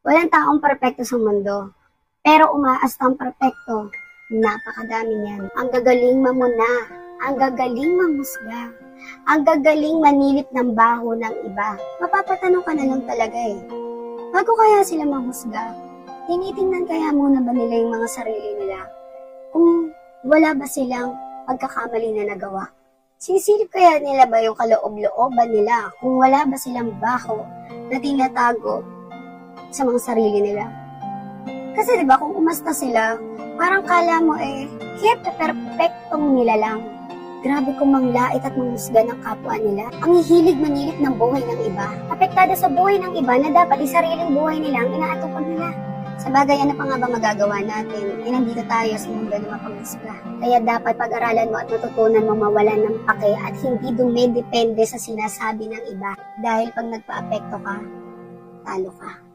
Walang taong perpekto sa mundo, pero umaasta ang perpekto. Napakadami niyan. Ang gagaling mamuna, ang gagaling mamusga, ang gagaling manilip ng baho ng iba. Mapapatanong ka na lang talaga eh. Bago kaya sila mahusga, tinitingnan kaya muna ba nila yung mga sarili nila? Kung wala ba silang pagkakamali na nagawa? Sisilip kaya nila ba yung kaloob-looban nila kung wala ba silang baho na tinatago sa mga sarili nila? Kasi diba kung umasta sila, parang kala mo perfectong nila lang. Grabe kung manglait at manghusga ng kapwa nila. Ang hihilig manilip ng buhay ng iba. Apektado sa buhay ng iba na dapat sariling buhay nila ang inaatupan nila. Sa bagay, ano pa nga ba magagawa natin? Nandito tayo sa mundo na mapanghusga. Kaya dapat pag-aralan mo at matutunan mo mawalan ng pake at hindi dumidepende sa sinasabi ng iba. Dahil pag nagpa-apekto ka, talo ka.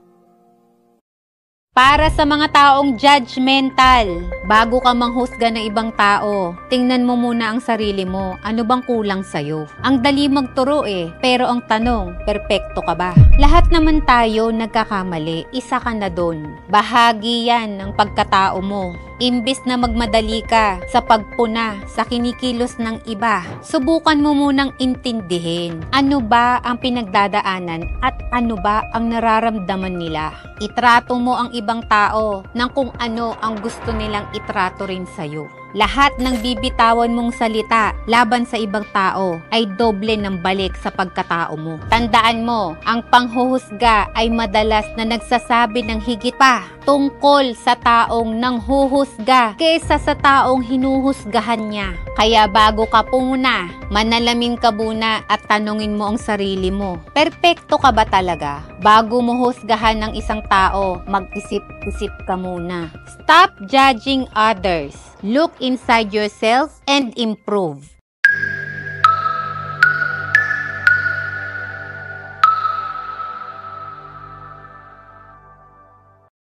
Para sa mga taong judgmental, bago ka manghusga ng ibang tao, tingnan mo muna ang sarili mo. Ano bang kulang sa'yo? Ang dali magturo pero ang tanong, perpekto ka ba? Lahat naman tayo nagkakamali, isa ka na doon. Bahagi yan ng pagkatao mo. Imbis na magmadali ka sa pagpuna sa kinikilos ng iba, subukan mo munang intindihin ano ba ang pinagdadaanan at ano ba ang nararamdaman nila. Itrato mo ang ibang tao ng kung ano ang gusto nilang itrato rin sa'yo. Lahat ng bibitawan mong salita laban sa ibang tao ay doble ng balik sa pagkatao mo. Tandaan mo, ang panghuhusga ay madalas na nagsasabi ng higit pa tungkol sa taong nanghuhusga kaysa sa taong hinuhusgahan niya. Kaya bago ka pumuna, manalamin ka muna at tanungin mo ang sarili mo. Perpekto ka ba talaga? Bago mo husgahan ng isang tao, mag-isip-isip ka muna. Stop judging others. Look inside yourself and improve.